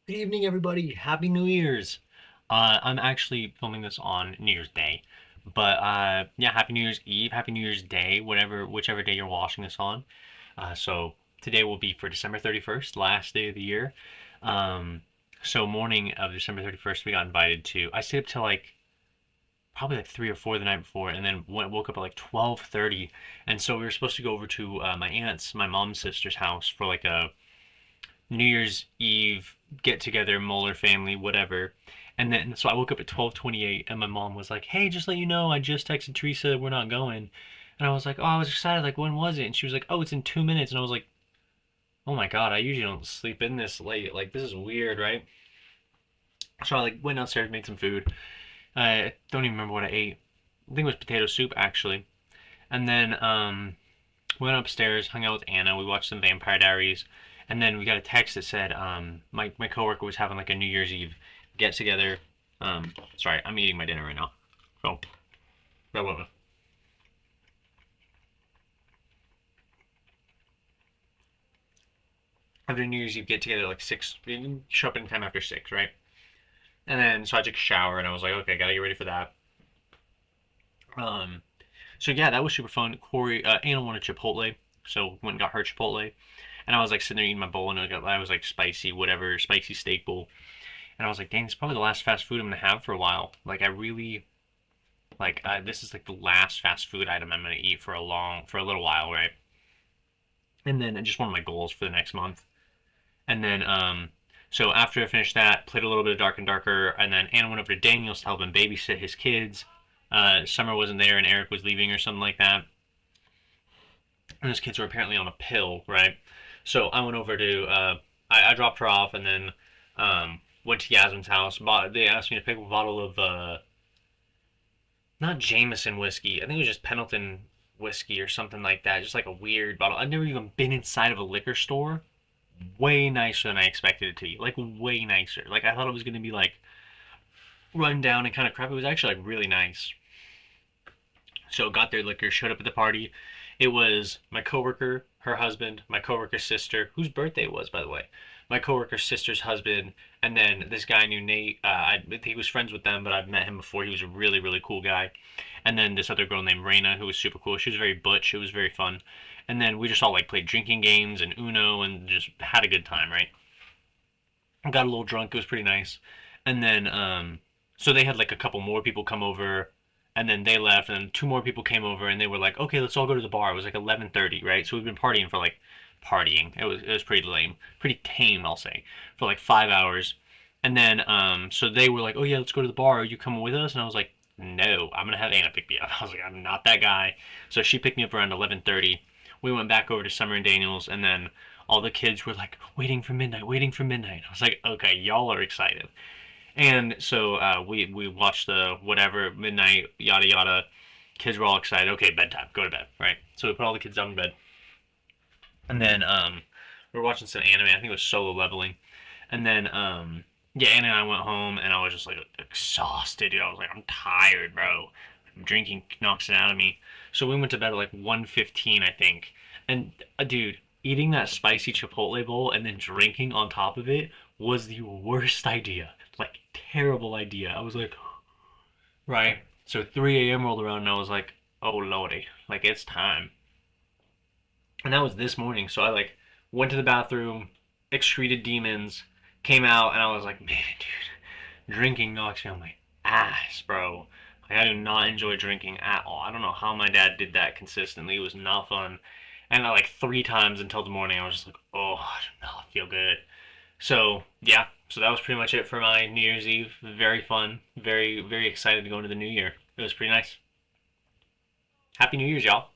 Good evening, everybody. Happy New Year's. I'm actually filming this on New Year's Day, but yeah, Happy New Year's Eve, Happy New Year's Day, whichever day you're watching this on. So today will be for December 31st, last day of the year. Um, so morning of December 31st, we got invited to. I stayed up till like probably like 3 or 4 the night before, and then woke up at like 12:30, and so we were supposed to go over to my mom's sister's house for like a New Year's Eve get together, Moeller family, whatever. And then so I woke up at 12:28 and my mom was like, "Hey, just let you know, I just texted Teresa, we're not going." And I was like, "Oh, I was excited. Like, when was it?" And she was like, "Oh, it's in 2 minutes." And I was like, "Oh my God, I usually don't sleep in this late. Like, this is weird, right?" So I like went downstairs, made some food. I don't even remember what I ate. I think it was potato soup actually. And then went upstairs, hung out with Anna. We watched some Vampire Diaries, and then we got a text that said my coworker was having like a New Year's Eve get together. Sorry, I'm eating my dinner right now. So bear with me. After New Year's Eve get together like 6, you show up in time after 6, right? And then so I took a shower and I was like, okay, gotta get ready for that. Um, so yeah, that was super fun. Anna wanted Chipotle, so went and got her Chipotle, and I was like sitting there eating my bowl, and I was like spicy, whatever, spicy steak bowl. And I was like, dang, this is probably the last fast food I'm gonna have for a while. Like, I really this is like the last fast food item I'm gonna eat for a little while, right? And then just one of my goals for the next month. And then so after I finished that, played a little bit of Dark and Darker, and then Anna went over to Daniel's to help him babysit his kids. Summer wasn't there, and Eric was leaving or something like that. And his kids were apparently on a pill, right? So I went over to I dropped her off, and then went to Yasmin's house. They asked me to pick up a bottle of not Jameson whiskey. I think it was just Pendleton whiskey or something like that. Just like a weird bottle. I've never even been inside of a liquor store. Way nicer than I expected it to be. Like way nicer. Like I thought it was gonna be like run down and kind of crap. It was actually like really nice. So got their liquor, showed up at the party. It was my coworker, her husband, my coworker's sister, whose birthday it was, by the way. My coworker's sister's husband, and then this guy named Nate. He was friends with them, but I've met him before. He was a really, really cool guy. And then this other girl named Raina, who was super cool. She was very butch. It was very fun. And then we just all like played drinking games and Uno and just had a good time, right? Got a little drunk. It was pretty nice. And then so they had like a couple more people come over, and then they left, and then two more people came over, and they were like, okay, let's all go to the bar. It was like 11:30, right? So we've been partying for like partying. It was pretty lame, pretty tame, I'll say, for like 5 hours. And then so they were like, oh yeah, let's go to the bar. Are you coming with us? And I was like, no, I'm gonna have Anna pick me up. I was like, I'm not that guy. So she picked me up around 11:30. We went back over to Summer and Daniels, and then all the kids were like waiting for midnight, waiting for midnight. I was like, okay, y'all are excited. And so we watched the whatever midnight yada yada. Kids were all excited. Okay, bedtime. Go to bed. Right. So we put all the kids down in bed, and then we were watching some anime. I think it was Solo Leveling, and then yeah, Anna and I went home, and I was just like exhausted. Dude. I was like, I'm tired, bro. Drinking knocks it out of me. So we went to bed at like 1:15, I think. And dude, eating that spicy Chipotle bowl and then drinking on top of it was the worst idea. Like terrible idea. I was like, right. So 3 a.m. rolled around and I was like, oh lordy, like it's time. And that was this morning. So I like went to the bathroom, excreted demons, came out, and I was like, man, dude, drinking knocks me on my ass, bro. Like I do not enjoy drinking at all. I don't know how my dad did that consistently. It was not fun. And like 3 times until the morning, I was just like, oh, I do not feel good. So yeah, so that was pretty much it for my New Year's Eve. Very fun. Very, very excited to go into the new year. It was pretty nice. Happy New Year's, y'all.